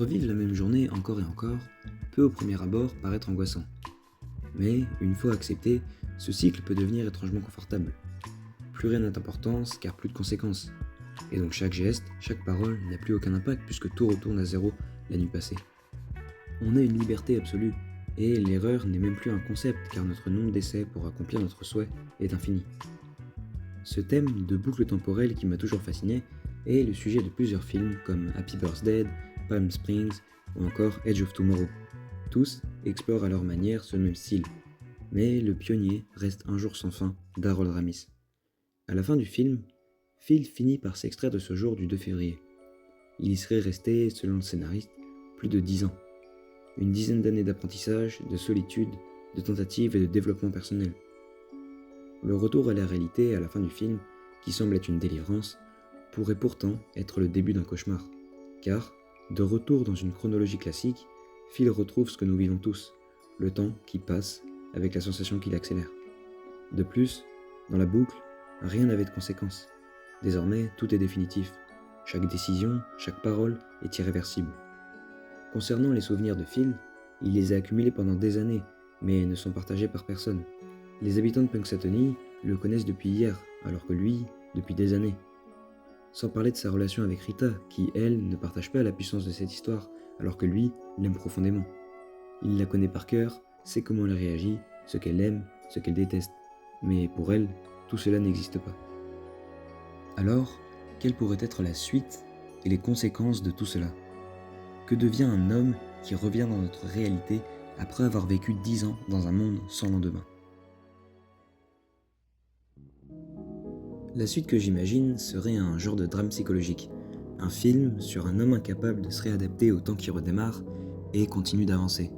Revivre la même journée encore et encore peut au premier abord paraître angoissant. Mais, une fois accepté, ce cycle peut devenir étrangement confortable. Plus rien n'a d'importance car plus de conséquences. Et donc chaque geste, chaque parole n'a plus aucun impact puisque tout retourne à zéro la nuit passée. On a une liberté absolue, et l'erreur n'est même plus un concept car notre nombre d'essais pour accomplir notre souhait est infini. Ce thème de boucle temporelle qui m'a toujours fasciné est le sujet de plusieurs films comme Happy Birthday, Palm Springs ou encore Edge of Tomorrow. Tous explorent à leur manière ce même style, mais le pionnier reste Un jour sans fin d'Harold Ramis. À la fin du film, Phil finit par s'extraire de ce jour du 2 février. Il y serait resté, selon le scénariste, plus de 10 ans. Une dizaine d'années d'apprentissage, de solitude, de tentatives et de développement personnel. Le retour à la réalité à la fin du film, qui semble être une délivrance, pourrait pourtant être le début d'un cauchemar. Car, de retour dans une chronologie classique, Phil retrouve ce que nous vivons tous, le temps qui passe avec la sensation qu'il accélère. De plus, dans la boucle, rien n'avait de conséquences. Désormais, tout est définitif. Chaque décision, chaque parole est irréversible. Concernant les souvenirs de Phil, il les a accumulés pendant des années, mais ne sont partagés par personne. Les habitants de Punxsutawney le connaissent depuis hier, alors que lui, depuis des années. Sans parler de sa relation avec Rita, qui, elle, ne partage pas la puissance de cette histoire, alors que lui l'aime profondément. Il la connaît par cœur, sait comment elle réagit, ce qu'elle aime, ce qu'elle déteste. Mais pour elle, tout cela n'existe pas. Alors, quelle pourrait être la suite et les conséquences de tout cela ? Que devient un homme qui revient dans notre réalité après avoir vécu 10 ans dans un monde sans lendemain ? La suite que j'imagine serait un genre de drame psychologique, un film sur un homme incapable de se réadapter au temps qui redémarre et continue d'avancer.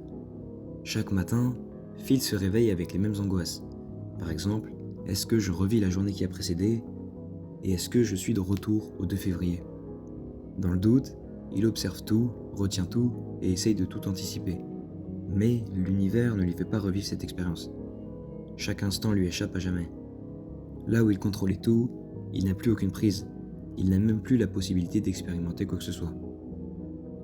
Chaque matin, Phil se réveille avec les mêmes angoisses. Par exemple, est-ce que je revis la journée qui a précédé ? Et est-ce que je suis de retour au 2 février ? Dans le doute, il observe tout, retient tout et essaye de tout anticiper. Mais l'univers ne lui fait pas revivre cette expérience. Chaque instant lui échappe à jamais. Là où il contrôlait tout, il n'a plus aucune prise. Il n'a même plus la possibilité d'expérimenter quoi que ce soit.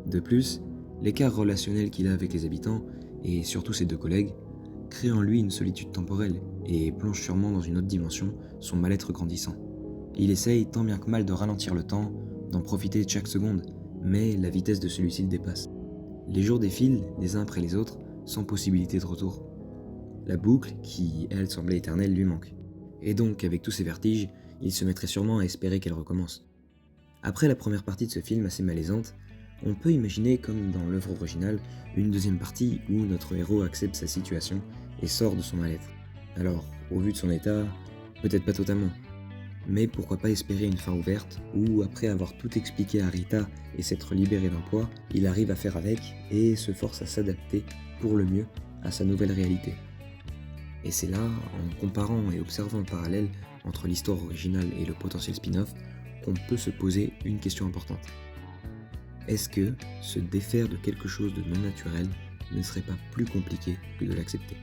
De plus, l'écart relationnel qu'il a avec les habitants, et surtout ses deux collègues, crée en lui une solitude temporelle et plonge sûrement dans une autre dimension son mal-être grandissant. Il essaye tant bien que mal de ralentir le temps, d'en profiter de chaque seconde, mais la vitesse de celui-ci le dépasse. Les jours défilent les uns après les autres, sans possibilité de retour. La boucle, qui elle semblait éternelle, lui manque. Et donc, avec tous ces vertiges, il se mettrait sûrement à espérer qu'elle recommence. Après la première partie de ce film assez malaisante, on peut imaginer, comme dans l'œuvre originale, une deuxième partie où notre héros accepte sa situation et sort de son mal-être. Alors, au vu de son état, peut-être pas totalement. Mais pourquoi pas espérer une fin ouverte où, après avoir tout expliqué à Rita et s'être libéré d'un poids, il arrive à faire avec et se force à s'adapter pour le mieux à sa nouvelle réalité. Et c'est là, en comparant et observant le parallèle entre l'histoire originale et le potentiel spin-off, qu'on peut se poser une question importante. Est-ce que se défaire de quelque chose de non naturel ne serait pas plus compliqué que de l'accepter ?